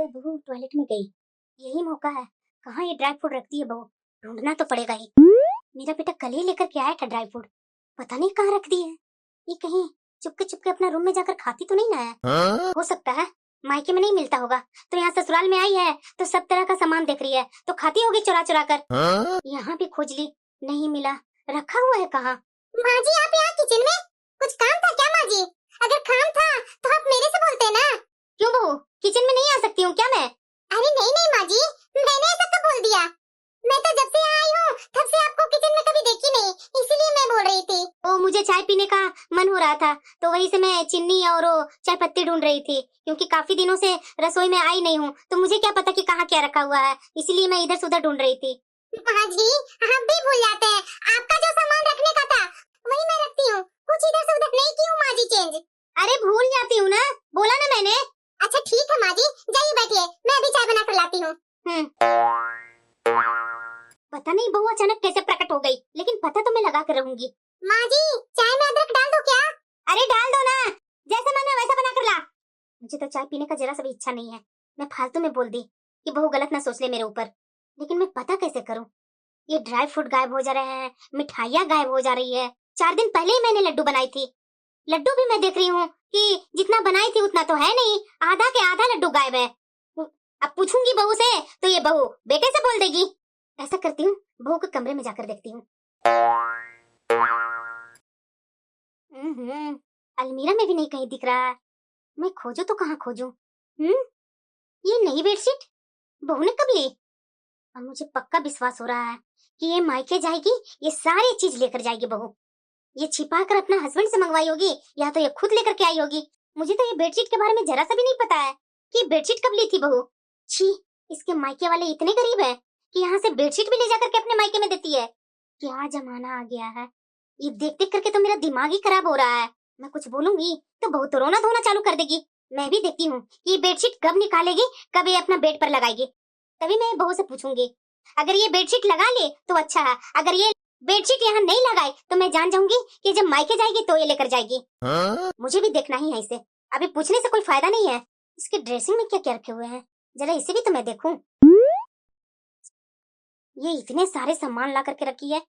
लगता है बहू टॉयलेट में गई। यही मौका है। कहाँ ये ड्राई फ्रूट रखती है बहू, ढूंढना तो पड़ेगा ही। मेरा बेटा कल ही लेकर के आया था ड्राई फ्रूट, पता नहीं कहाँ रख दी है। ये कहीं चुपके चुपके अपना रूम में जाकर खाती तो नहीं ना है। हो सकता है मायके में नहीं मिलता होगा, तो यहाँ ससुराल में आई है तो सब तरह का सामान देख रही है, तो खाती होगी चुरा चुरा कर। यहाँ भी खोज ली, नहीं मिला। रखा हुआ है कहाँ? माँ जी आप यहाँ किचन में कुछ काम था क्या माँ जी? अगर काम था तो आप मेरे से बोलते ना। क्यों बहू, किचन में नहीं आ सकती हूँ क्या मैं? अरे नहीं नहीं माँ जी, मैंने ऐसा कब बोल दिया? मैं तो जब से आई हूँ तब से आपको किचन में कभी देखी नहीं, इसीलिए मैं बोल रही थी। ओ मुझे चाय पीने का मन हो रहा था, तो वही से मैं चीनी और वो चाय पत्ती ढूंढ रही थी, क्योंकि काफी दिनों से रसोई में आई नहीं हूँ, तो मुझे क्या पता कि कहाँ क्या रखा हुआ है, इसीलिए मैं इधर से उधर ढूंढ रही थी। माँ जी आप भी भूल जाते हैं, आपका जो सामान रखने का था वही मैं रखती हूँ, कुछ इधर से उधर नहीं की हूँ माँ जी चेंज। अरे भूल जाती हूँ ना, बोला ना मैंने। अच्छा ठीक है माँ जी, जाइए बैठिए, मैं अभी चाय बना कर लाती हूँ। पता नहीं बहू अचानक कैसे प्रकट हो गई, लेकिन पता तो मैं लगा कर रहूंगी। माँ जी चाय में अदरक डाल दो क्या? अरे डाल दो ना, जैसे मन है वैसा बना कर ला। मुझे तो चाय पीने का जरा सा भी इच्छा नहीं है। मैं फालतू में बोल दी कि बहू गलत ना सोच ले मेरे ऊपर, लेकिन मैं पता कैसे करूं? ये ड्राई फ्रूट गायब हो जा रहे हैं, मिठाइयाँ गायब हो जा रही है। 4 दिन पहले ही मैंने लड्डू बनाई थी, लड्डू भी मैं देख रही हूँ कि जितना बनाई थी उतना तो है नहीं, आधा के आधा लड्डू गायब है। अब पूछूंगी बहू से तो ये बहू बेटे से बोल देगी। ऐसा करती हूँ, बहू के कमरे में जाकर देखती हूँ। अलमीरा में भी नहीं कहीं दिख रहा है। मैं खोजू तो कहाँ खोजू? ये नई बेडशीट बहू ने कब ली? अब मुझे पक्का विश्वास हो रहा है कि ये मायके जाएगी, ये सारी चीज लेकर जाएगी बहू। ये छिपा कर अपना हस्बैंड से मंगवाई होगी, या तो ये खुद लेकर के आई होगी। मुझे तो ये बेडशीट के बारे में जरा सा भी नहीं पता है कि बेडशीट कब ली थी बहू। छी, इसके मायके वाले इतने गरीब है कि यहाँ से बेडशीट भी ले जाकर के अपने मायके में देती है। क्या जमाना आ गया है, ये देख देख करके तो मेरा दिमाग ही खराब हो रहा है। मैं कुछ बोलूंगी तो बहू तो रोना धोना चालू कर देगी। मैं भी देखती हूँ कि ये बेडशीट कब निकालेगी, कब ये अपना बेड पर लगाएगी, तभी मैं बहू से पूछूंगी। अगर ये बेडशीट लगा ले तो अच्छा है, अगर ये बेडशीट यहाँ नहीं लगाई तो मैं जान जाऊंगी कि जब मायके जाएगी तो ये लेकर जाएगी। मुझे भी देखना ही है इसे, अभी पूछने से कोई फायदा नहीं है। इसके ड्रेसिंग में क्या क्या रखे हुए हैं, जरा इसे भी तो मैं देखूं। ये इतने सारे सामान ला करके रखी है,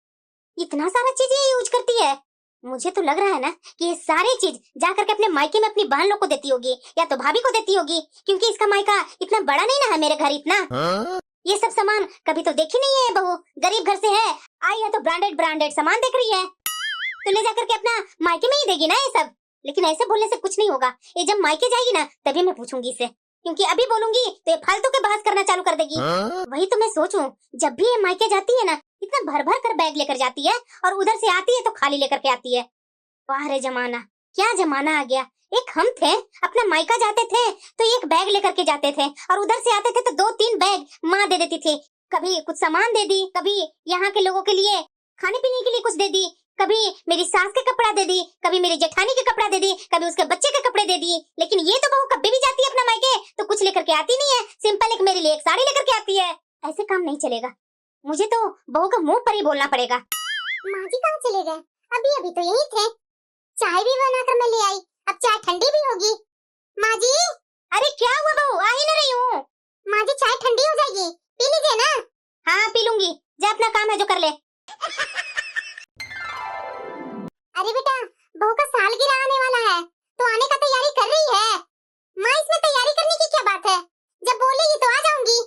इतना सारा चीज ये यूज करती है। मुझे तो लग रहा है ना कि ये सारी चीज जा करके अपने मायके में अपनी बहन लोग को देती होगी, या तो भाभी को देती होगी, क्योंकि इसका मायका इतना बड़ा नहीं ना है मेरे घर इतना। ये सब सामान कभी तो देखी नहीं है बहू, गरीब घर से है, आई है तो ब्रांडेड ब्रांडेड सामान देख रही है, तो ले जाकर के अपना मायके में ही देगी ना ये सब। लेकिन ऐसे बोलने से कुछ नहीं होगा, ये जब मायके जाएगी ना तभी मैं पूछूंगी इसे, क्योंकि अभी बोलूंगी तो ये फालतू के बहस करना चालू कर देगी। वही तो मैं सोचूं, जब भी ये मायके जाती है ना इतना भर भर कर बैग लेकर जाती है, और उधर से आती है तो खाली लेकर के आती है। वाह रे जमाना, क्या जमाना आ गया। एक हम थे, अपना मायका जाते थे तो एक बैग लेकर के जाते थे, और उधर से आते थे तो 2-3 बैग माँ दे देती थी। कभी कुछ सामान दे दी, कभी यहाँ के लोगों के लिए खाने पीने के लिए कुछ दे दी, कभी मेरी सास के कपड़ा दे दी, कभी मेरी जेठानी के कपड़ा दे दी, कभी उसके बच्चे के कपड़े दे दिए। लेकिन ये तो बहू कभी भी जाती है अपना मायके तो कुछ लेकर के आती नहीं है, सिंपल एक मेरे लिए एक साड़ी लेकर के आती है। ऐसे काम नहीं चलेगा, मुझे तो बहू का मुंह पर ही बोलना पड़ेगा। माँ जी कहाँ चले गए? अभी अभी तो यही थे, चाय भी बनाकर मैं ले आई, अब चाय ठंडी भी होगी। माँ जी अरे क्या हुआ बहू, आ ही ना रही हूँ। माँ जी चाय ठंडी हो जाएगी, पी लीजिए ना। हाँ पी लूंगी, जा अपना काम है जो कर ले। अरे बेटा बहू का सालगिरह आने वाला है तो आने का तैयारी कर रही है। माँ इसमें तैयारी करने की क्या बात है, जब बोलेगी तो आ जाऊंगी।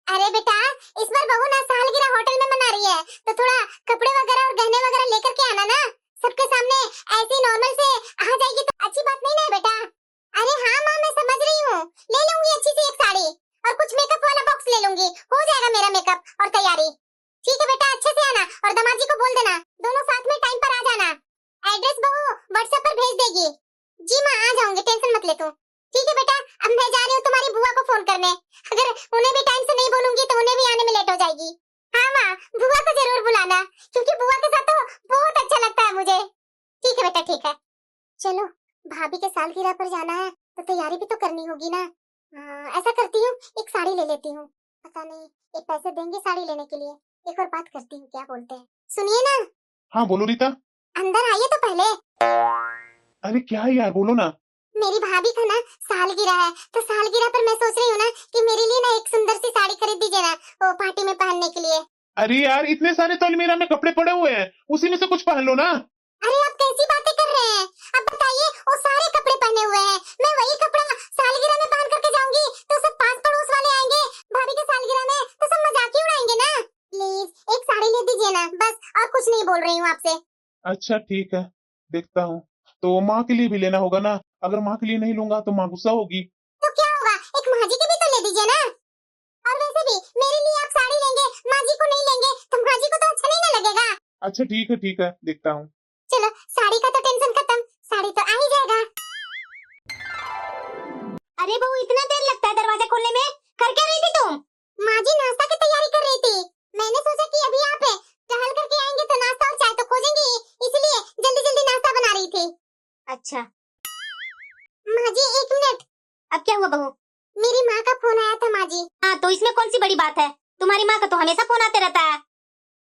अरे बेटा इस बार बहू ना सालगिरह होटल में मना रही है, तो थोड़ा कपड़े वगैरह और गहने वगैरह लेकर के आना ना, सबके सामने ऐसे नॉर्मल से आ जाएगी तो अच्छी बात नहीं ना बेटा। अरे हाँ माँ मैं समझ रही हूँ, ले लूंगी अच्छी सी एक साड़ी और कुछ मेकअप वाला बॉक्स ले लूंगी, हो जाएगा मेरा मेकअप और तैयारी। ठीक है बेटा अच्छे से आना, और दामाद जी को बोल देना दोनों साथ में टाइम पर आ जाना। एड्रेस बहू व्हाट्सएप पर भेज देगी। जी माँ आ जाऊंगी, टेंशन मत ले तू। ठीक है बेटा अब मैं जा रही हूँ तुम्हारी बुआ को फोन करने, अगर उन्हें भी टाइम से नहीं बोलूंगी तो उन्हें भी आने में लेट हो जाएगी। हाँ माँ बुआ को जरूर बुलाना, क्योंकि बुआ के साथ तो बहुत अच्छा लगता है मुझे। ठीक है बेटा ठीक है। चलो भाभी के सालगिरह पर जाना है तो तैयारी भी तो करनी होगी ना। ऐसा करती हूँ एक साड़ी ले लेती हूँ, पता नहीं एक पैसे देंगे साड़ी लेने के लिए। एक और बात करती हूँ, क्या बोलते हैं? सुनिए ना। हाँ बोलो रीता। अंदर आइए तो पहले। अरे क्या है यार, बोलो ना। मेरी भाभी का ना सालगिरह है, तो सालगिरह पर मैं सोच रही हूँ ना कि मेरे लिए ना एक सुंदर सी साड़ी खरीद दीजिए ना, वो पार्टी में पहनने के लिए। अरे यार, इतने सारे तो अलमीरा में कपड़े पड़े हुए हैं, उसी में से कुछ पहन लो ना। अरे आप कैसी बातें कर रहे हैं? अब बताइए, वो सारे कपड़े पहने हुए हैं, मैं वही कपड़ा सालगिरह में पहन करके जाऊंगी तो सब पास पड़ोस वाले आएंगे भाभी के सालगिरह में, तो सब मजाक ही उड़ाएंगे ना। प्लीज एक साड़ी ले दीजिए ना, बस, और कुछ नहीं बोल रही हूँ आपसे। अच्छा ठीक है, देखता हूँ। तो माँ के लिए भी लेना होगा ना, अगर माँ के लिए नहीं लूंगा तो माँ गुस्सा होगी। तो क्या होगा, एक माँ जी की भी तो ले दीजिए ना। और वैसे भी मेरे लिए आप साड़ी लेंगे, माँ जी को नहीं लेंगे तो माँ जी को तो अच्छा नहीं ना लगेगा। अच्छा ठीक है, देखता हूँ। चलो, साड़ी का तो टेंशन खत्म, साड़ी तो आ ही जाएगा। अरे बहू, इतना देर लगता है दरवाजा खोलने में? कर क्या रही थी तुम? माँ जी नाश्ता की तैयारी कर रही थी, मैंने सोचा कि अभी आप टहल करके आएंगे तो नाश्ता और चाय तो खोजेंगे ही, इसलिए जल्दी जल्दी नाश्ता बना रही थी। अच्छा, माँ जी एक मिनट, अब क्या हुआ बहू? मेरी माँ का फोन आया था माँ जी। हाँ, तो इसमें कौन सी बड़ी बात है? तुम्हारी माँ का तो हमेशा फोन आते रहता है।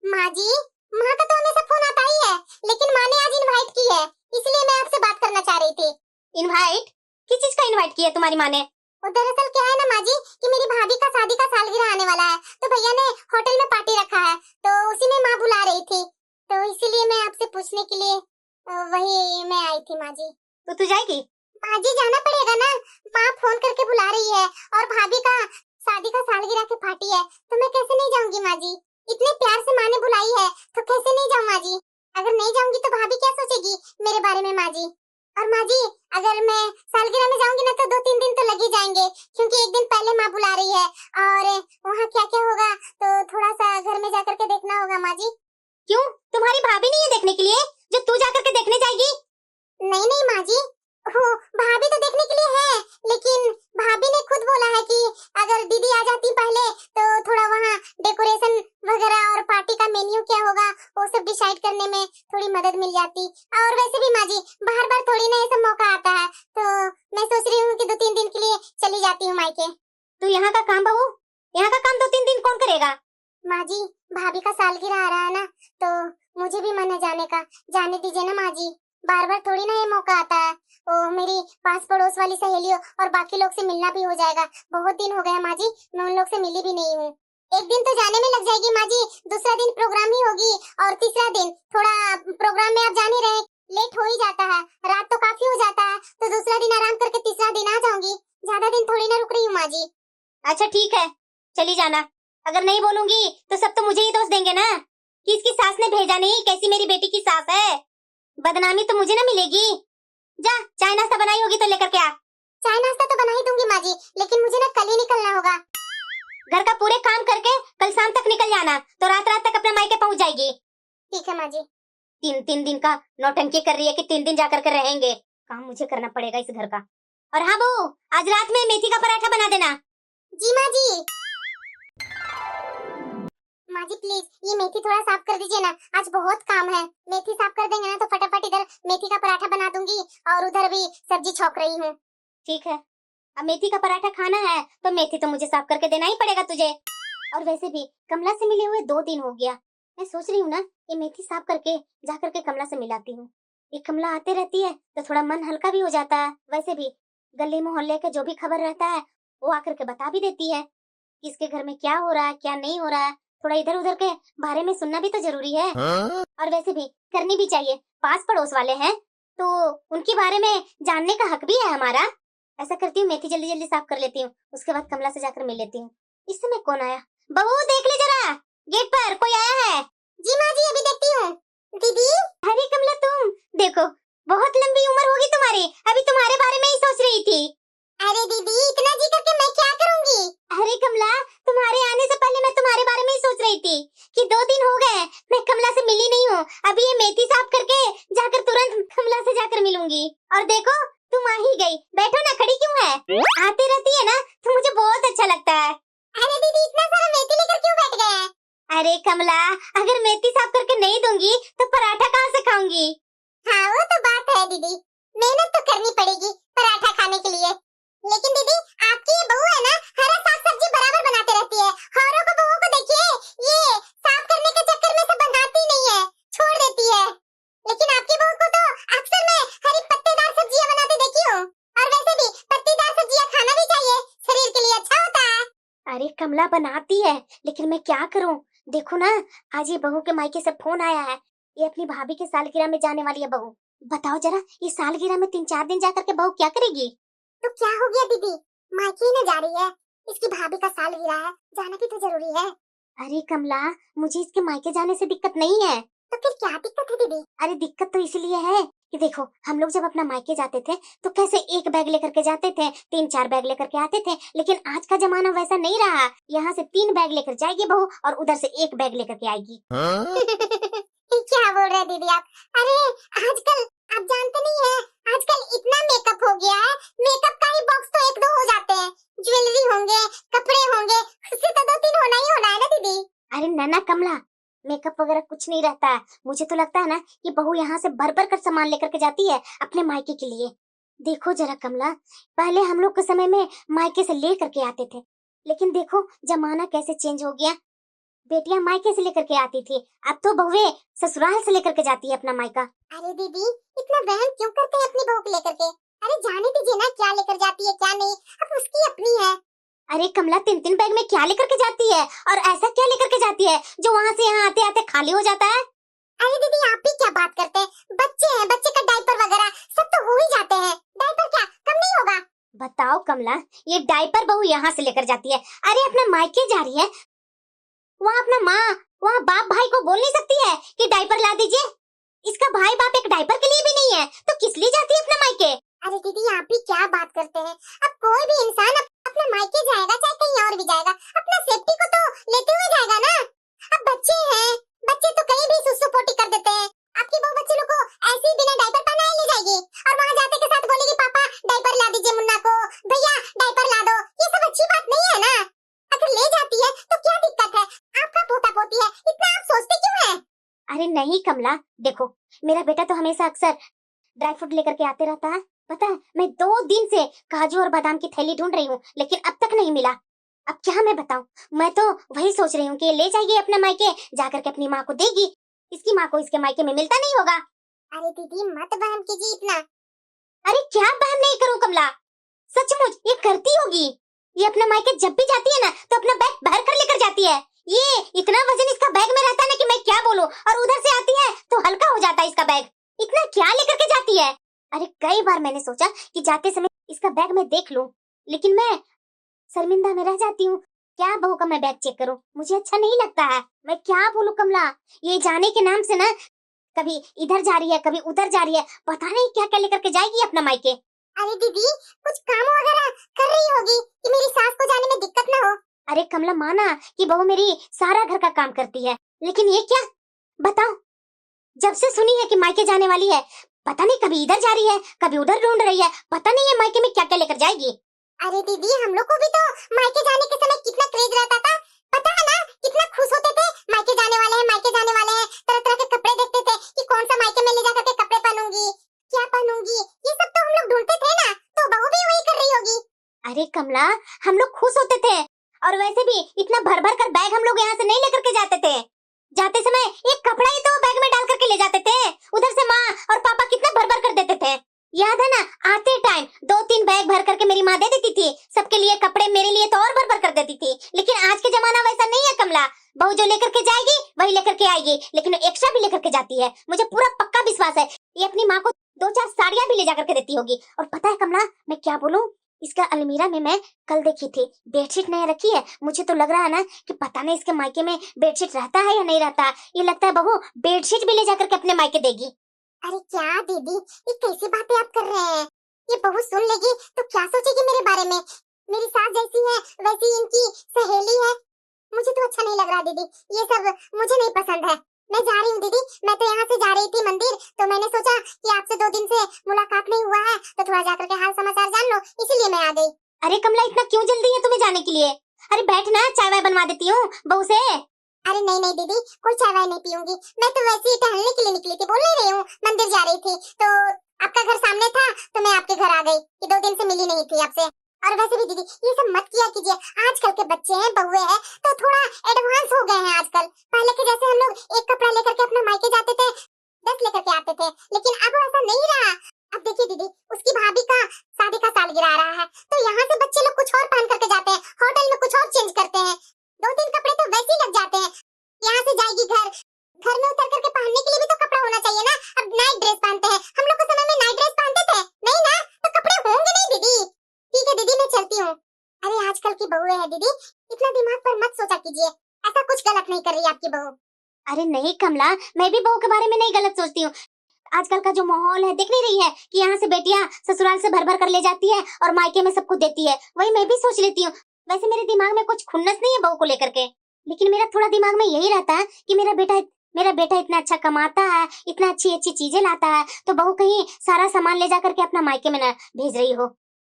माँ जी, माँ का तो हमेशा फोन आता ही है, लेकिन माँ ने आज इनवाइट की है, इसलिए मैं आपसे बात करना चाह रही थी। इनवाइट? किस चीज का इनवाइट किया तुम्हारी माँ ने? और दरअसल क्या है ना माँ जी, कि मेरी भाभी का शादी का सालगिरह आने वाला है, तो भैया ने होटल में पार्टी रखा है, तो उसी में माँ बुला रही थी, तो इसीलिए मैं आपसे पूछने के लिए वही मैं आई थी माँ जी। तो तू जाएगी? माँ जी जाना पड़ेगा ना, माँ फोन करके बुला रही है, और भाभी का शादी का सालगिरह की पार्टी है, तो मैं कैसे नहीं जाऊंगी माँ जी? इतने प्यार से माँ ने बुलाई है, तो कैसे नहीं जाऊँ माँ जी? अगर नहीं जाऊंगी तो भाभी क्या सोचेगी मेरे बारे में माँ जी? और माँ जी, अगर मैं सालगिरह में जाऊंगी ना तो 2-3 दिन तो लग ही जाएंगे, क्योंकि एक दिन पहले माँ बुला रही है, और वहाँ क्या क्या होगा तो थोड़ा सा घर में जाकर के देखना होगा माँ जी। क्यों, तुम्हारी भाभी नहीं है देखने के लिए जो तू जाकर के देखने जाएगी? नहीं नहीं माँ जी, हो, भाभी तो देखने के लिए है, लेकिन भाभी ने खुद बोला है कि अगर दीदी आ जाती पहले तो थोड़ा वहाँ डेकोरेशन वगैरह और पार्टी का मेन्यू क्या होगा वो सब डिसाइड करने में थोड़ी मदद मिल जाती। और वैसे भी माँ जी, बार बार थोड़ी ना ऐसा मौका आता है, तो मैं सोच रही हूँ कि 2-3 दिन के लिए चली जाती हूँ मायके। तू यहाँ का काम बहू, यहाँ का काम 2-3 दिन कौन करेगा? माँ जी, भाभी का सालगिरह आ रहा है ना, तो मुझे भी मन है जाने का, जाने दीजिए ना माँ जी, बार बार थोड़ी ना ये मौका आता है। ओ, मेरी पास पड़ोस वाली सहेलियों और बाकी लोग से मिलना भी हो जाएगा, बहुत दिन हो गए माँ जी, मैं उन लोग से मिली भी नहीं हूँ। एक दिन तो जाने में लग जाएगी माँ जी, दूसरा दिन प्रोग्राम ही होगी, और तीसरा दिन थोड़ा प्रोग्राम में आप जान ही रहे लेट हो ही जाता है, रात तो काफी हो जाता है, तो दूसरा दिन आराम करके तीसरा दिन आ जाऊंगी, ज्यादा दिन थोड़ी ना रुक रही हूँ माँ जी। अच्छा ठीक है, चली जाना। अगर नहीं बोलूंगी तो सब तो मुझे ही दोष देंगे ना कि इसकी सास ने भेजा नहीं, कैसी मेरी बेटी की सास है। बदनामी तो मुझे ना मिलेगी। जा, चाय नाश्ता बनाई होगी तो लेकर के आ। चाय नाश्ता तो बना ही दूंगी माँ जी, लेकिन मुझे ना कल ही निकलना होगा। घर का पूरे काम करके कल शाम तक निकल जाना, तो रात रात तक अपने मायके पहुंच जाएगी। ठीक है माँ जी। 3-3 दिन का नौटंकी कर रही है कि 3 दिन जाकर के रहेंगे। काम मुझे करना पड़ेगा इस घर का। और हाँ बहू, आज रात में मेथी का पराठा बना देना। जी माँ जी। माँ जी प्लीज ये मेथी थोड़ा साफ कर दीजिए ना, आज बहुत काम है, मेथी साफ कर देंगे ना तो फटाफट इधर मेथी का पराठा बना दूंगी, और उधर भी सब्जी छौंक रही हूँ। ठीक है, अब मेथी का पराठा खाना है तो मेथी तो मुझे साफ करके देना ही पड़ेगा तुझे। और वैसे भी कमला से मिले हुए 2 दिन हो गया, मैं सोच रही हूँ ना ये मेथी साफ करके जा करके कमला से मिलाती हूँ। ये कमला आते रहती है तो थोड़ा मन हल्का भी हो जाता है। वैसे भी गली मोहल्ले के जो भी खबर रहता है वो आकर के बता भी देती है किसके घर में क्या हो रहा है क्या नहीं हो रहा है। थोड़ा इधर उधर के बारे में सुनना भी तो जरूरी है। और वैसे भी करनी भी चाहिए, पास पड़ोस वाले हैं तो उनके बारे में जानने का हक भी है हमारा। ऐसा करती हूँ, मेथी जल्दी जल्दी साफ कर लेती हूँ, उसके बाद कमला से जाकर मिल लेती हूँ। इस समय कौन आया? बहू देख ले जरा, गेट पर कोई आया है। जी माँ जी अभी देखती हूँ। दीदी। अरे कमला, तुम देखो, बहुत लंबी उम्र होगी तुम्हारी, अभी तुम्हारे बारे में ही सोच रही थी। अरे दीदी इतना जी करके मैं क्या करूँगी? अरे कमला, तुम्हारे आने से पहले मैं तुम्हारे बारे में ही सोच रही थी कि 2 दिन हो गए मैं कमला से मिली नहीं हूँ। अभी ये मेथी साफ करके जाकर तुरंत कमला से जाकर मिलूंगी। और देखो तुम आ ही गई, बैठो ना, खड़ी क्यों है? आती रहती है ना तो मुझे बहुत अच्छा लगता है। अरे दीदी इतना सारा मेथी लेकर क्यों बैठ गए? अरे कमला, अगर मेथी साफ करके नहीं दूंगी तो पराठा कहाँ से खाऊंगी? हाँ वो तो बात है दीदी, मेहनत तो करनी पड़ेगी पराठा खाने के लिए, लेकिन दीदी आपकी ये बहू है ना, हरा साग सब्जी बराबर बनाती रहती है, औरों को बहू को देखिए ये साफ करने के चक्कर में से बनाती नहीं है, छोड़ देती है, लेकिन आपकी बहू को तो अक्सर मैं हरी पत्तेदार सब्जियां बनाते देखी हूँ। और अरे कमला बनाती है, लेकिन मैं क्या करूं। देखो ना, आज ये बहू के मायके से फोन आया है। ये अपनी भाभी की सालगिरह में जाने वाली है बहू। बताओ जरा, ये सालगिरह में 3-4 दिन जाकर के बहू क्या करेगी। तो क्या हो गया दीदी, मायके ही न जा रही है, इसकी भाभी का सालगिरह है, जाना भी तो जरूरी है। अरे कमला, मुझे इसके मायके जाने से दिक्कत नहीं है। तो फिर क्या दिक्कत है दीदी? अरे दिक्कत तो इसलिए है कि देखो, हम लोग जब अपना मायके जाते थे तो कैसे एक बैग लेकर के जाते थे, 3-4 बैग लेकर के आते थे। लेकिन आज का जमाना वैसा नहीं रहा। यहाँ से 3 बैग लेकर जाएगी बहू और उधर से 1 बैग लेकर के आएगी। क्या बोल रहे हैं दीदी आप? अरे आजकल आप जानते नहीं है, आजकल इतना मेकअप हो गया है, मेकअप का ही बॉक्स तो 1-2 हो जाते हैं, ज्वेलरी होंगे, कपड़े होंगे, उससे तो 2-3 होना ही होना है ना दीदी। अरे ना कमला, मेकअप वगैरह कुछ नहीं रहता है। मुझे तो लगता है ना कि बहू यहाँ से भर भर कर सामान लेकर के जाती है अपने मायके के लिए। देखो जरा कमला, पहले हम लोग के समय में मायके से ले करके आते थे, लेकिन देखो जमाना कैसे चेंज हो गया। बेटियां मायके से लेकर के आती थी, अब तो बहुएं ससुराल से लेकर के जाती है अपना मायका। अरे दीदी, इतना वहम क्यों करते हैं अपनी बहू को लेकर के? अरे जाने दीजिए ना, क्या लेकर जाती है क्या नहीं, अब उसकी अपनी है। अरे कमला, 3-3 बैग में क्या लेकर के जाती है, और ऐसा क्या लेकर के जाती है जो वहाँ से यहाँ आते आते खाली हो जाता है। अरे दीदी, आप भी क्या बात करते हैं, बच्चे हैं, बच्चे का डायपर वगैरह सब तो हो ही जाते हैं, डायपर क्या कम नहीं होगा? बताओ कमला, ये डायपर बहू यहाँ से लेकर जाती है। अरे अपने मायके जा रही है, वहाँ अपना माँ, वहाँ बाप भाई को बोल नहीं सकती है कि डायपर ला दीजिए। इसका भाई बाप एक डायपर के लिए भी नहीं है, तो किस लिए जाती है अपने मायके। अरे दीदी, आप भी क्या बात करते हैं, अब कोई भी इंसान अपना मायके जाएगा चाहे कहीं और भी जाएगा, अपना सेफ्टी को तो लेते हुए जाएगा ना। अब बच्चे हैं, बच्चे तो कहीं भी सुसु पोटी कर देते हैं। आपकी बहू बच्चे लोग को ऐसे ही बिना डायपर पहनाए ले जाएगी और वहाँ जाते के साथ बोलेगी पापा डायपर ला दीजिए मुन्ना को, भैया डायपर ला दो। ये सब अच्छी बात नहीं है ना। अगर ले जाती है तो क्या दिक्कत है, आपका पोता पोती है, इतना आप सोचते क्यों हैं? अरे नहीं कमला, देखो मेरा बेटा तो हमेशा अक्सर ड्राई फ्रूट लेकर के आते रहता है। पता है, मैं 2 दिन से काजू और बादाम की थैली ढूंढ रही हूँ, लेकिन अब तक नहीं मिला। अब क्या मैं बताऊं, मैं तो वही सोच रही हूँ कि ले जाइए अपने मायके, जाकर के अपनी माँ को देगी। इसकी माँ को इसके मायके में मिलता नहीं होगा। अरे दीदी, मत बहम कीजिए इतना। अरे क्या बहम नहीं करूं कमला, सचमुच ये करती होगी। ये अपने मायके जब भी जाती है ना तो अपना बैग भर कर लेकर जाती है। ये इतना वजन इसका बैग में रहता है ना कि मैं क्या बोलूं, और उधर से आती है तो हल्का हो जाता है इसका बैग। इतना क्या लेकर के जाती है। अरे कई बार मैंने सोचा कि जाते समय इसका बैग मैं देख लूं, लेकिन मैं शर्मिंदा में रह जाती हूँ। क्या बहू का मैं बैग चेक करूं, मुझे अच्छा नहीं लगता है। मैं क्या बोलूं कमला, ये जाने के नाम से ना कभी इधर जा रही है कभी उधर जा रही है, पता नहीं क्या क्या लेकर के जाएगी अपना मायके। अरे दीदी, कुछ काम वगैरह कर रही होगी कि मेरी सास को जाने में दिक्कत ना हो। अरे कमला, माना कि बहू मेरी सारा घर का काम करती है, लेकिन ये क्या बताओ, जब से सुनी है कि मायके जाने वाली है, पता नहीं कभी इधर जा रही है कभी उधर ढूंढ रही है, पता नहीं है मायके में क्या क्या लेकर जाएगी। अरे दीदी, हम लोग को भी तो मायके जाने के समय कितना क्रेज रहता था, पता है ना, कितना खुश होते थे, मायके जाने वाले हैं, मायके जाने वाले हैं। तरह तरह के कपड़े देखते थे कि कौन सा मायके में ले जाकर के कपड़े पहनूंगी, क्या पहनूंगी, ये सब तो हम लोग ढूंढते थे ना। तो बहू भी वही कर रही होगी। अरे कमला, हम लोग खुश होते थे, और वैसे भी इतना भर भर कर बैग हम लोग यहाँ से नहीं लेकर के जाते थे। जाते समय एक कपड़ा ही तो बैग में डाल करके ले जाते थे। उधर से माँ और पापा कितना भर भर कर देते थे, याद है ना। आते टाइम 2-3 बैग भर करके मेरी माँ दे देती थी सबके लिए कपड़े, मेरे लिए तो और भर भर कर देती थी। लेकिन आज के जमाना वैसा नहीं है कमला, बहू जो लेकर के जाएगी वही लेकर के आएगी, लेकिन एक्स्ट्रा भी लेकर के जाती है। मुझे पूरा पक्का विश्वास है ये अपनी माँ को 2-4 साड़ियां भी ले जाकर के देती होगी। और पता है कमला, मैं क्या बोलूं, इसका अलमीरा में मैं कल देखी थी बेडशीट नहीं रखी है। मुझे तो लग रहा है ना कि पता नहीं इसके मायके में बेडशीट रहता है या नहीं रहता। ये लगता है बहू बेडशीट भी ले जाकर के अपने मायके देगी। अरे क्या दीदी, ये कैसी बातें आप कर रहे हैं? ये बहू सुन लेगी तो क्या सोचेगी मेरे बारे में? मेरी सास जैसी है वैसी इनकी सहेली है। मुझे तो अच्छा नहीं लग रहा दीदी, ये सब मुझे नहीं पसंद है। मैं जा रही हूँ दीदी, मैं तो यहाँ से जा रही थी मंदिर, तो मैंने सोचा कि आपसे 2 दिन से मुलाकात नहीं हुआ है तो थोड़ा जाकर के हाल समाचार जान लो, इसीलिए मैं आ गई। अरे कमला, इतना क्यों जल्दी है तुम्हें जाने के लिए? अरे बैठ ना, चाय वाय बनवा देती हूँ बहू से। अरे नहीं नहीं दीदी, कोई चाय वाय नहीं पीऊंगी, मैं तो वैसे ही टहलने के लिए निकली थी, बोल नहीं रही हूँ, मंदिर जा रही थी तो आपका घर सामने था तो मैं आपके घर आ गई, कि 2 दिन से मिली नहीं थी आपसे। और वैसे भी दीदी ये सब मत किया कीजिए, आजकल के बच्चे हैं, बहुए हैं तो थोड़ा एडवांस हो गए हैं आजकल। पहले के जैसे हम लोग एक कपड़ा लेकर के अपना मायके जाते थे, 10 लेकर के आते थे, लेकिन अब ऐसा नहीं रहा। अब देखिए दीदी, उसकी भाभी का शादी का सालगिरह आ रहा है तो यहाँ से बच्चे लोग कुछ और पहन करके जाते हैं, होटल में कुछ और चेंज करते हैं। देती हूँ। अरे आजकल की बहुएं है दीदी, इतना दिमाग पर मत सोचा कीजिए, ऐसा कुछ गलत नहीं कर रही आपकी बहू। अरे नहीं कमला, मैं भी बहू के बारे में नहीं गलत सोचती हूँ। आजकल का जो माहौल है देख नहीं रही है कि यहाँ से बेटियां ससुराल से भर भर कर ले जाती है और मायके में सबको देती है, वही मैं भी सोच लेती हूँ। वैसे मेरे दिमाग में कुछ खुन्नस नहीं है बहू को लेकर के, लेकिन मेरा थोड़ा दिमाग में यही रहता है कि मेरा बेटा इतना अच्छा कमाता है, इतना अच्छी अच्छी चीजें लाता है, तो बहू कहीं सारा सामान ले जा करके अपना मायके में न भेज रही हो।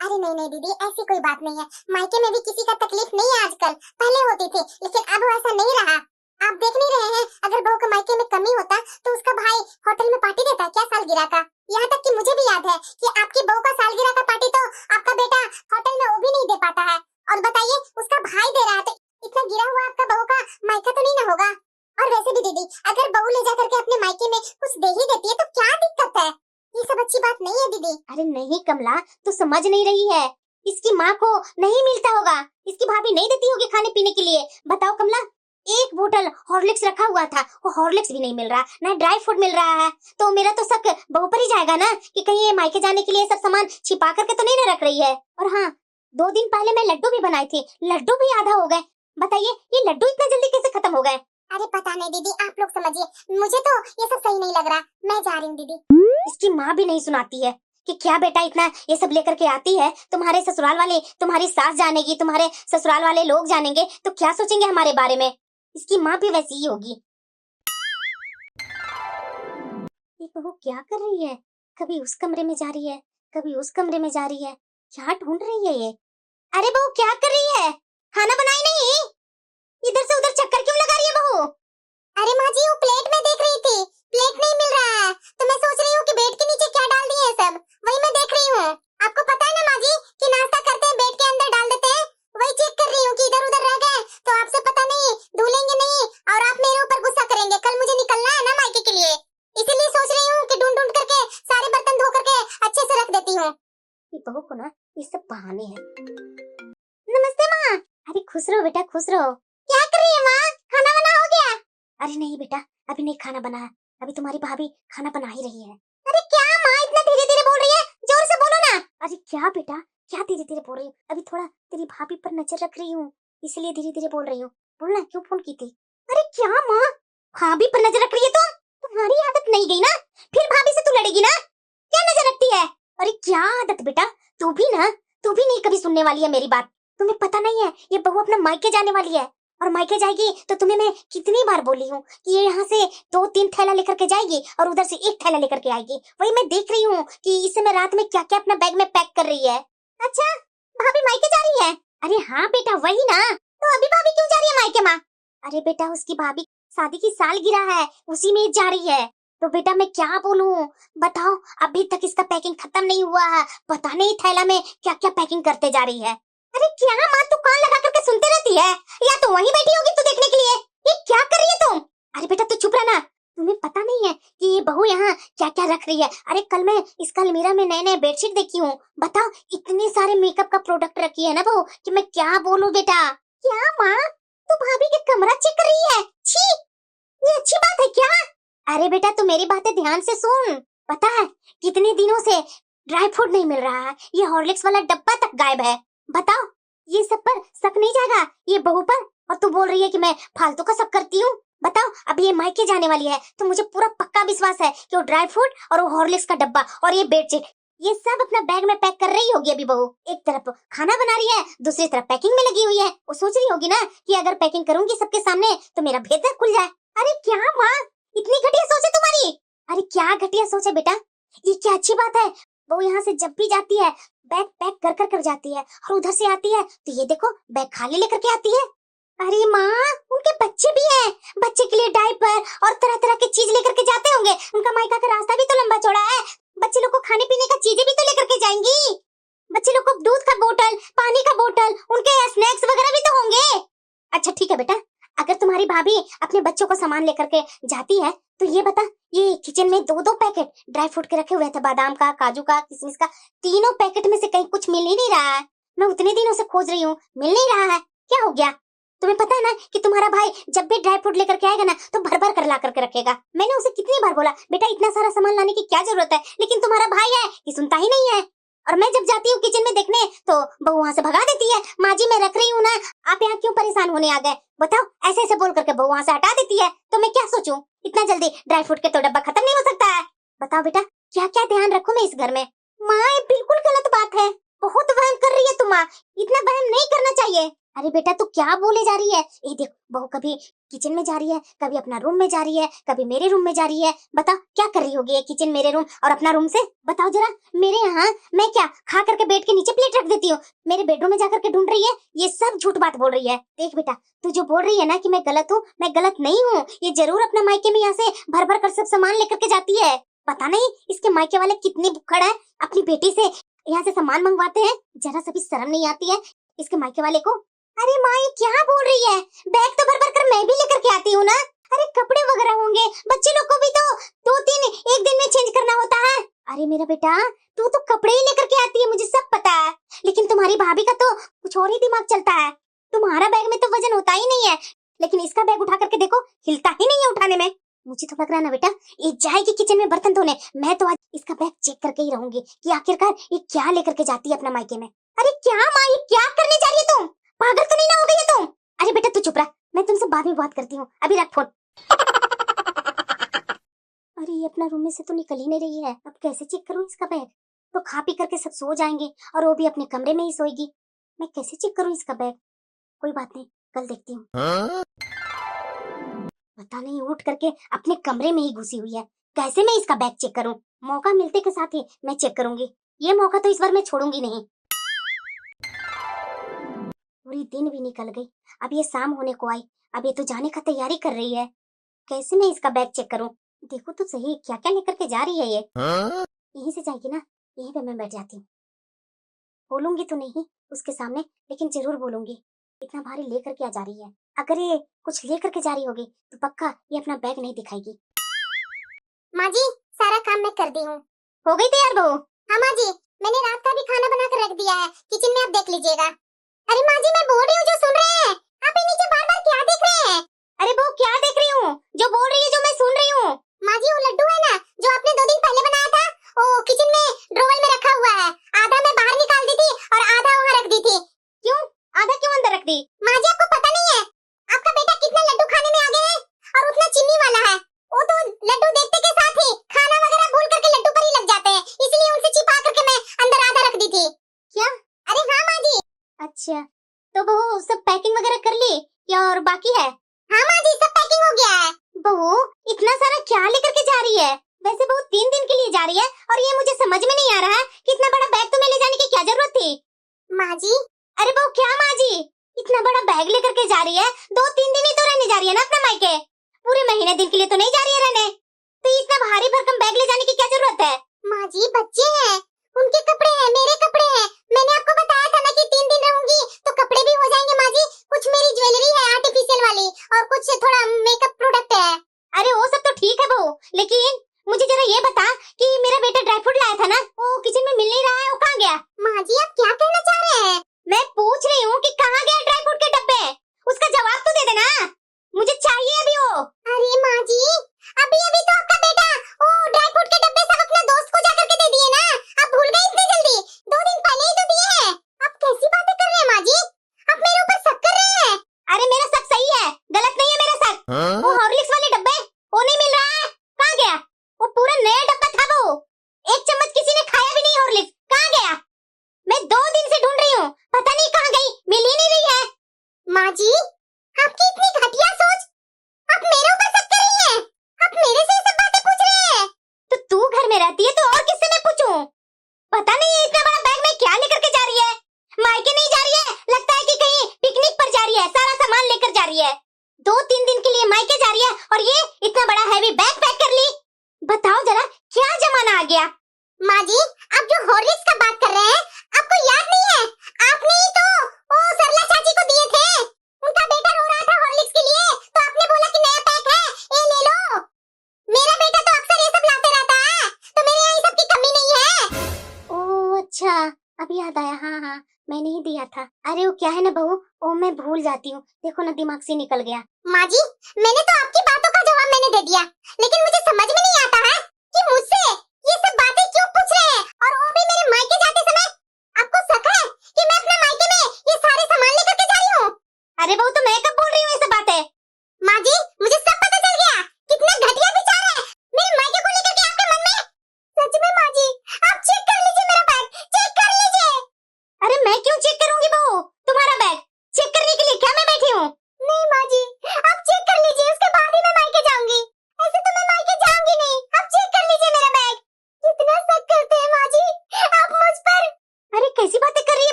अरे नहीं नहीं दीदी, ऐसी कोई बात नहीं है। मायके में भी किसी का तकलीफ नहीं है आजकल, पहले होती थी, लेकिन अब ऐसा नहीं रहा। आप देख नहीं रहे हैं, अगर बहू के मायके में कमी होता तो उसका भाई होटल में पार्टी देता क्या सालगिरह का। यहाँ तक कि मुझे भी याद है कि आपकी बहू का सालगिरह का पार्टी तो आपका बेटा होटल में वो भी नहीं दे पाता है, और बताइए उसका भाई दे रहा है, तो इतना गिरा हुआ आपका बहू का मायका तो नहीं ना होगा। और वैसे भी दीदी, अगर बहू ले जाकर के अपने मायके में कुछ दे ही देती है तो क्या दिक्कत है, ये सब अच्छी बात नहीं है दीदी। अरे नहीं कमला, तू समझ नहीं रही है, इसकी माँ को नहीं मिलता होगा, इसकी भाभी नहीं देती होगी खाने पीने के लिए। बताओ कमला, एक बोतल हॉर्लिक्स रखा हुआ था, वो हॉर्लिक्स भी नहीं मिल रहा, ना ड्राई फ्रूट मिल रहा है, तो मेरा तो शक बहू पर ही जाएगा ना कि कहीं ये मायके जाने के लिए सब सामान छिपा करके तो नहीं ना रख रही है। और हाँ, 2 दिन पहले मैं लड्डू भी बनाई थी, लड्डू भी आधा हो गए। बताइए ये लड्डू इतना जल्दी कैसे खत्म हो गए? अरे पता नहीं दीदी, आप लोग समझिए, मुझे तो ये सब सही नहीं लग रहा, मैं जा रही हूँ दीदी। इसकी माँ भी नहीं सुनाती है कि क्या बेटा इतना ये सब लेकर के आती है, तुम्हारे ससुराल वाले, तुम्हारी सास जानेगी, तुम्हारे ससुराल वाले लोग जानेंगे तो क्या सोचेंगे हमारे बारे में। इसकी माँ भी वैसी ही होगी। ये बहू क्या कर रही है, कभी उस कमरे में जा रही है, कभी उस कमरे में जा रही है, क्या ढूंढ रही है ये? अरे बहू क्या कर रही है, खाना बनाई नहीं? इधर से उधर चक्कर क्यों लगा रही है बहू? अरे माँ जी, वो प्लेट में देख रही थी, प्लेट नहीं मिल रहा है, तो मैं सोच रही हूँ कि बेड के नीचे क्या डाल दिए हैं सब, वही मैं देख रही हूँ। आपको पता है ना माँ जी कि नाश्ता करते हैं बेड के अंदर डाल देते हैं, वही चेक कर रही हूँ कि इधर उधर रह गए तो आपसे पता नहीं, धुलेंगे नहीं और आप मेरे ऊपर गुस्सा करेंगे। कल मुझे निकलना है ना मायके के लिए, इसीलिए सोच रही हूँ कि ढूंढ ढूंढ करके सारे बर्तन धो करके अच्छे से रख देती हूँ। ये बहू को ना ये सब बहाने हैं। नमस्ते माँ। अरे खुश रहो बेटा, खुश रहो। क्या कर रही है माँ, खाना बना हो गया? अरे नहीं बेटा, अभी नहीं खाना बना है, अभी तुम्हारी भाभी खाना बना ही रही है। अरे क्या माँ इतना धीरे धीरे बोल रही है, जोर से बोलो ना। अरे क्या बेटा, क्या धीरे धीरे बोल रही हूँ, अभी थोड़ा तेरी भाभी पर नजर रख रही हूँ, इसलिए धीरे धीरे बोल रही हूँ। बोलना क्यों फोन की थी? अरे क्या माँ, भाभी पर नजर रख रही है तुम? तुम्हारी आदत नहीं गई ना, फिर भाभी से तू लड़ेगी ना, क्या नजर रखती है? अरे क्या आदत बेटा, तू भी नहीं कभी सुनने वाली है मेरी बात। तुम्हें पता नहीं है ये बहू अपना मायके जाने वाली है, और मायके जाएगी तो तुम्हें मैं कितनी बार बोली हूँ कि ये यहाँ से 2-3 थैला लेकर के जाएगी और उधर से 1 थैला लेकर के आएगी। वही मैं देख रही हूँ कि इस समय रात में क्या क्या अपना बैग में पैक कर रही है। अच्छा, भाभी मायके जा रही है? अरे हाँ बेटा वही ना। तो अभी भाभी क्यों जा रही है मायके माँ? अरे बेटा उसकी भाभी शादी की सालगिरह है, उसी में जा रही है। तो बेटा मैं क्या बोलूं, बताओ, अभी तक इसका पैकिंग खत्म नहीं हुआ है, पता नहीं थैला में क्या क्या पैकिंग करते जा रही है। अरे क्या माँ, तू कान लगा करके सुनते रहती है, या तो वहीं बैठी होगी तू देखने के लिए? ये क्या कर रही है तुम? अरे बेटा तू चुप रहना, तुम्हें पता नहीं है कि ये बहू यहाँ क्या क्या रख रही है। अरे कल मैं इसका अलमीरा में नए नए बेडशीट देखी हूँ, बताओ इतने सारे मेकअप का प्रोडक्ट रखी है ना बहू कि मैं क्या बोलूं बेटा। क्या माँ, तू भाभी के कमरा चेक कर रही है? छी, ये अच्छी बात है क्या? अरे बेटा तू मेरी बातें ध्यान से सुन, पता है कितने दिनों से ड्राई फ्रूट नहीं मिल रहा है, ये हॉर्लिक्स वाला डब्बा तक गायब है। बताओ ये सब पर शक नहीं जाएगा ये बहू पर? और तू बोल रही है कि मैं फालतू का शक करती हूँ। बताओ अब ये मायके जाने वाली है तो मुझे पूरा पक्का विश्वास है कि वो ड्राई फ्रूट और वो हॉर्लिक्स का डब्बा और ये बेडशीट ये सब अपना बैग में पैक कर रही होगी। अभी बहू एक तरफ खाना बना रही है, दूसरी तरफ पैकिंग में लगी हुई है। वो सोच रही होगी ना कि अगर पैकिंग करूंगी सबके सामने तो मेरा भेद खुल जाए। अरे क्या माँ, इतनी घटिया सोच है तुम्हारी? अरे क्या घटिया सोच है बेटा, ये क्या अच्छी बात है। वो यहाँ से जब भी जाती है बैग पैक कर जाती है, और उधर से आती है तो ये देखो बैग खाली लेकर के आती है। अरे माँ, उनके बच्चे भी हैं, बच्चे के लिए डायपर और तरह तरह की चीज लेकर के जाते होंगे। उनका मायका का रास्ता भी तो लंबा चौड़ा है, बच्चे लोग को खाने पीने का चीजें भी तो लेकर के जाएंगी। बच्चे लोग को दूध का बोतल, पानी का बोतल, उनके स्नैक्स वगैरह भी तो होंगे। अच्छा ठीक है बेटा, अगर तुम्हारी भाभी अपने बच्चों को सामान लेकर के जाती है तो ये बता, ये किचन में 2-2 पैकेट ड्राई फ्रूट के रखे हुए थे, बादाम का, काजू का, किशमिश का, तीनों पैकेट में से कहीं कुछ मिल ही नहीं रहा है। मैं उतने दिनों से खोज रही हूँ, मिल नहीं रहा है, क्या हो गया? तुम्हें पता है ना कि तुम्हारा भाई जब भी ड्राई फ्रूट लेकर के आएगा ना तो भर भर कर ला करके रखेगा। मैंने उसे कितनी बार बोला बेटा इतना सारा सामान लाने की क्या जरूरत है, लेकिन तुम्हारा भाई है कि सुनता ही नहीं है। और मैं जब जाती हूँ किचन में देखने तो बहू वहाँ से भगा देती है। माँ जी मैं रख रही हूँ ना, आप यहाँ क्यों परेशान होने आ गए? बताओ, ऐसे ऐसे बोल करके बहू वहाँ से हटा देती है तो मैं क्या सोचूं? इतना जल्दी ड्राई फ्रूट के तो डब्बा खत्म नहीं हो सकता है। बताओ बेटा, क्या क्या ध्यान रखूं मैं इस घर में? माँ ये बिल्कुल गलत बात है, बहुत वहम कर रही है तुम माँ, इतना वहम नहीं करना चाहिए। अरे बेटा तू क्या बोले जा रही है? ये देख बहू कभी किचन में जा रही है, कभी अपना रूम में जा रही है, कभी मेरे रूम में जा रही है। बताओ क्या कर रही होगी ये किचन मेरे रूम और अपना रूम से? बताओ जरा। मेरे यहाँ मैं क्या खा करके बेड के नीचे प्लेट रख देती हूँ, मेरे बेडरूम में जाकर के ढूंढ रही है? ये सब झूठ बात बोल रही है। देख बेटा, तू जो बोल रही है ना कि मैं गलत हूँ, मैं गलत नहीं हूँ। ये जरूर अपना मायके में यहाँ से भर भर कर सब सामान लेकर के जाती है। पता नहीं इसके मायके वाले कितने भुक्कड़ है, अपनी बेटी से यहाँ से सामान मंगवाते हैं, जरा सा भी शर्म नहीं आती है इसके मायके वाले को। अरे माँ ये क्या बोल रही है? बैग तो भर भर कर मैं भी लेकर के आती हूँ ना। अरे कपड़े वगैरह होंगे, बच्चे लोग को भी तो 2-3 एक दिन में चेंज करना होता है। अरे मेरा बेटा तू तो कपड़े ही लेकर के आती है, मुझे सब पता है, लेकिन तुम्हारी भाभी का तो कुछ और ही दिमाग चलता है। तुम्हारा बैग में तो वजन होता ही नहीं है, लेकिन इसका बैग उठा करके देखो, हिलता ही नहीं है उठाने में। मुझे तो लग रहा है ना बेटा ये जाएगी किचन में बर्तन धोने, मैं तो आज इसका बैग चेक करके ही रहूंगी कि आखिरकार ये क्या लेकर के जाती है अपना मायके में। अरे क्या माँ, ये क्या करने जा रही है तुम? पागल तो नहीं ना हो गई है तुम? अरे बेटा तू चुप रह, मैं तुमसे बाद में बात करती हूँ, अभी रख फोन। अरे ये अपना रूम में से तो निकल ही नहीं रही है, अब कैसे चेक करूँ इसका बैग? तो खा पी करके सब सो जाएंगे और वो भी अपने कमरे में ही सोएगी, मैं कैसे चेक करूँ इसका बैग? कोई बात नहीं, कल देखती हूँ। पता नहीं उठ करके अपने कमरे में ही घुसी हुई है, कैसे मैं इसका बैग चेक करूं? मौका मिलते के साथ ही मैं चेक करूंगी, ये मौका तो इस बार मैं छोड़ूंगी नहीं। पूरी दिन भी निकल गई, अब ये शाम होने को आई, अब ये तो जाने का तैयारी कर रही है, कैसे मैं इसका बैग चेक करूं? देखो तो सही क्या क्या लेकर के जा रही है ये। यहीं से जाएगी ना, यहीं पे मैं बैठ जाती हूँ। बोलूंगी तो नहीं उसके सामने, लेकिन जरूर बोलूंगी। इतना भारी लेकर के आ जा रही है, अगर ये कुछ लेकर के जा रही होगी तो पक्का ये अपना बैग नहीं दिखाएगी। माँ जी सारा काम मैं कर दी हूँ। हो गई तैयार बहू? हाँ माँ जी, मैंने रात का भी खाना बना कर रख दिया है, किचन में आप देख लीजिएगा। अरे माँ जी मैं बोल रही हूँ जो सुन रहे हैं, आप ये नीचे बार बार क्या देख रहे हैं? अरे बहू क्या देख रही हूँ? जो बोल रही है जो मैं सुन रही हूँ। माँ जी वो लड्डू है ना जो आपने 2 दिन पहले बनाया था, वो किचन में ड्रोवर में रखा हुआ है, आधा मैं बाहर निकाल दी थी और आधा वहाँ रख दी थी। क्यों? आधा क्यों अंदर रख दी? माँ जी आपको पता नहीं है आपका बेटा कितना लड्डू खाने में आगे है और उतना चीनी वाला है, वो तो लड्डू देखते के साथ ही खाना वगैरह भूल करके लड्डू पर ही लग जाते हैं, इसलिए उनसे छिपा करके मैं अंदर आधा रख दी थी। क्या? अरे हाँ माँ जी। अच्छा तो बहू सब पैकिंग वगैरह कर ली या और बाकी है? हाँ माँ जी सब पैकिंग हो गया है। बहू इतना सारा क्या लेकर के जा रही है? वैसे बहू 3 दिन के लिए जा रही है और ये मुझे समझ में नहीं आ रहा है कि इतना बड़ा बैग तुम्हें ले जाने की क्या जरूरत थी? माँ जी अरे बहू क्या माँ जी, इतना बड़ा बैग लेकर के जा रही है, 2-3 दिन ही तो रहने जा रही है ना अपना मायके, पूरे महीने दिन के लिए तो नहीं जा रही है रहने, तो इतना भारी भरकम बैग ले जाने की क्या जरूरत है? माँ जी बच्चे हैं, उनके कपड़े हैं, मेरे कपड़े हैं, मैंने आपको बताया था ना कि 3 दिन रहूंगी तो कपड़े भी हो जाएंगे माँ जी, कुछ मेरी ज्वेलरी है आर्टिफिशियल वाली और कुछ थोड़ा मेकअप प्रोडक्ट है। अरे वो सब तो ठीक है बहू, लेकिन मुझे जरा ये बता कि मेरा बेटा ड्राई फ्रूट लाया था ना, वो किचन में मिल नहीं रहा है, वो कहाँ गया? माँ जी आप क्या कहना चाह रहे हैं? मैं पूछ रही हूँ कि कहाँ गया ड्राई फ्रूट के डब्बे, उसका जवाब तो दे देना, मुझे चाहिए अभी वो। अरे माँ जी अभी अभी तो आपका बेटा वो ड्राई फ्रूट के डब्बे सब अपने दोस्त को जाकर के दे दिए ना, आप भूल गए इतनी जल्दी? 2 दिन पहले ही तो दिए हैं, आप कैसी बातें कर रहे हैं माँ जी? आप मेरे ऊपर शक कर रहे हैं? अरे मेरा शक सही है, गलत नहीं है मेरा शक। वो हॉर्लिक्स वाले डब्बे वो नहीं मिल रहा है, कहाँ गया? वो पूरा नया डब्बा था, वो 1 चम्मच किसी ने खाया भी नहीं, हॉर्लिक्स कहाँ गया? मैं 2 दिन से ढूंढ रही हूँ, पता नहीं कहाँ गई, मिल ही नहीं रही है। माँ जी आपकी इतनी घटिया सोच, आप मेरे ऊपर शक कर रही हैं? आप मेरे से ये सब बातें पूछ रहे हैं? तो तू घर में रहती है तो और किससे मैं पूछूं? पता नहीं है इतना बड़ा बैग में क्या लेकर के जा रही है, मायके नहीं जा रही है, लगता है कि कहीं पिकनिक पर जा रही है, सारा सामान लेकर जा रही है। 2-3 दिन के लिए मायके जा रही है और ये इतना बड़ा हैवी बैग पैक कर ली। बताओ जरा क्या जमाना आ गया? माँ जी आप जो हॉर्लिक्स का बात कर रहे हैं आपको याद नहीं है? आपने ही तो वो सरला चाची को दिए थे, उनका बेटा रो रहा था हॉर्लिक्स के लिए तो आपने बोला कि नया पैक है, ये ले लो। मेरा बेटा तो अक्सर ये सब लाते रहता है, तो मेरे यहाँ ये सब की कमी नहीं है। ओह अच्छा, अब याद आया, हाँ हाँ मैंने ही दिया था। अरे वो क्या है ना बहू, वो मैं भूल जाती हूँ, देखो ना दिमाग से निकल गया। माँ जी मैंने तो आपकी बातों का जवाब मैंने दे दिया, लेकिन मुझे समझ में नहीं आता है कि मुझसे ये सब बातें क्यों पूछ रहे हैं, और वो भी मेरे मायके जाते समय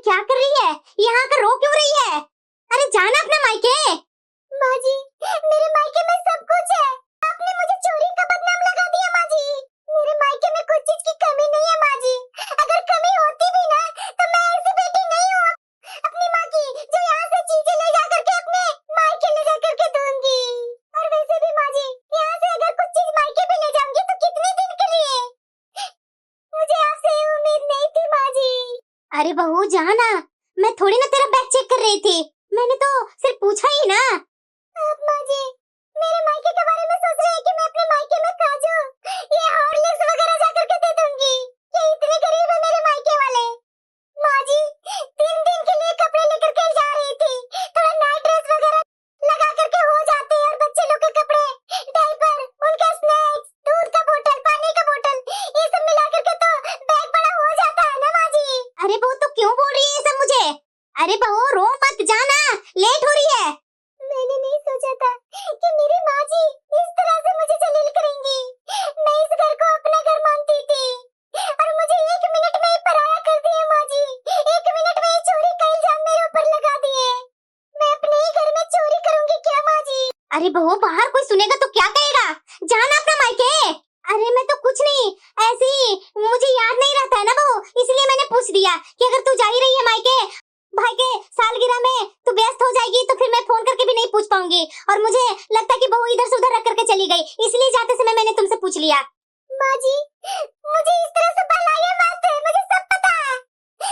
क्या कर रही है? यहाँ आकर रो क्यों रही है? अरे जाना अपना मायके। माँ जी, मेरे मायके में सब कुछ है। आपने मुझे चोरी का बदनाम लगा दिया माँ जी। मेरे मायके में कुछ चीज की कमी नहीं है माँ जी। अगर कमी होती भी ना तो मैं ऐसी बेटी नहीं हूँ अपनी माँ की जो यहाँ से चीजें ले जा करके अपने मायके ले जा करके दूंगी। और वैसे भी माँ जी, यहाँ से अगर कुछ चीज मायके भी ले जाऊंगी तो कितने दिन के लिए? मुझे आपसे ये उम्मीद नहीं थी माँ जी। अरे बहू जाना, मैं थोड़ी ना तेरा बैग चेक कर रही थी, मैंने तो सिर्फ पूछा ही ना। आप माँ जी मेरे मायके के बारे में सोच रहे हैं कि मैं अपने मायके में काजू ये हॉर्लिक्स वगैरह जा करके दे दूंगी? ये इतने गरीब है मेरे मायके वाले। माँ जी 3 दिन के लिए कपड़े लेकर के जा रही थी, थोड़ा नाइट ड्रेस वगैरह लगा करके हो जाते हैं, और बच्चे लोग के कपड़े, डायपर, उनके स्नैक्स, दूध का बोतल, पानी का बोतल, ये सब मिला करके तो बैग बड़ा हो जाता है ना माँ जी। अरे बहू तो क्यों बोल रही है ये सब मुझे? अरे बहू रो मत, जाना, लेट हो रही है। मैंने नहीं सोचा था कि मेरी माँ जी इस तरह से मुझे जलील करेंगी। मैं इस घर को अपना घर मानती थी और मुझे 1 मिनट में ही पराया कर दिया माँ जी। 1 मिनट में ही चोरी का इल्जाम मेरे ऊपर लगा दिए। मैं अपने ही घर में चोरी करूंगी क्या माँ जी? अरे बहू बाहर कोई सुनेगा तो क्या कहेगा? जाना अपना मायके। अरे मैं तो कुछ नहीं, ऐसे ही मुझे याद नहीं रहता है ना बहू, इसलिए मैंने पूछ दिया कि अगर तू जा ही रही है मायके, भाई के सालगिरह में तू व्यस्त हो जाएगी तो फिर मैं फोन करके भी नहीं पूछ पाऊंगी, और मुझे लगता है कि बहू इधर से उधर रख करके चली गई, इसलिए जाते समय मैंने तुमसे पूछ लिया। माँ जी मुझे इस तरह से बहलाइए मत, मुझे सब पता है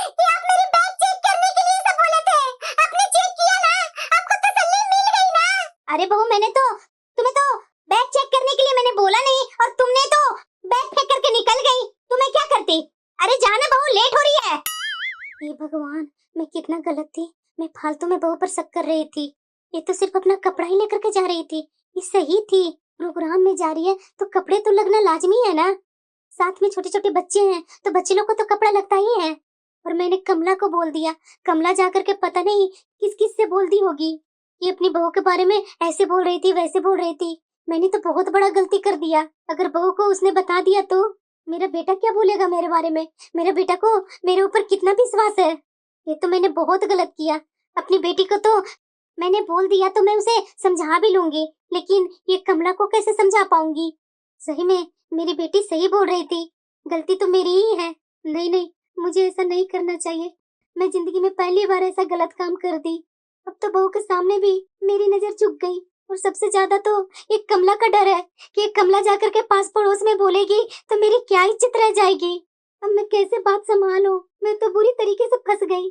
कि आप मेरी बैग चेक करने के लिए सब बोले थे। आपने चेक किया ना? आपको तसल्ली मिल गई ना? अरे बहू मैंने तो तुम्हें तो बैग चेक करने के लिए मैंने बोला नहीं, और तुमने तो बैग फेंक करके निकल गई, तो मैं क्या करती? अरे जाना बहू, लेट हो रही है। ये भगवान, मैं कितना गलत थी, मैं फालतू में बहू पर शक कर रही थी। ये तो सिर्फ अपना कपड़ा ही लेकर के जा रही थी, ये सही थी। प्रोग्राम में जा रही है तो कपड़े तो लगना लाजमी है ना, साथ में छोटे छोटे बच्चे हैं तो बच्चे लोग को तो कपड़ा लगता ही है। और मैंने कमला को बोल दिया, कमला जाकर के पता नहीं किस किस से बोल दी होगी, ये अपनी बहू के बारे में ऐसे बोल रही थी वैसे बोल रही थी। मैंने तो बहुत बड़ा गलती कर दिया, अगर बहू को उसने बता दिया तो मेरा बेटा क्या बोलेगा मेरे बारे में? मेरे बेटा को मेरे ऊपर कितना विश्वास है। ये तो मैंने बहुत गलत किया, अपनी बेटी को तो मैंने बोल दिया तो मैं उसे समझा भी लूंगी, लेकिन ये कमला को कैसे समझा पाऊंगी? सही में मेरी बेटी सही बोल रही थी, गलती तो मेरी ही है। नहीं नहीं, मुझे ऐसा नहीं करना चाहिए, मैं जिंदगी में पहली बार ऐसा गलत काम कर दी। अब तो बहू के सामने भी मेरी नजर झुक गई, और सबसे ज्यादा तो एक कमला का डर है कि एक कमला जाकर के पास पड़ोस में बोलेगी तो मेरी क्या इज्जत रह जाएगी। अब मैं कैसे बात संभालूं? मैं तो बुरी तरीके से फंस गई।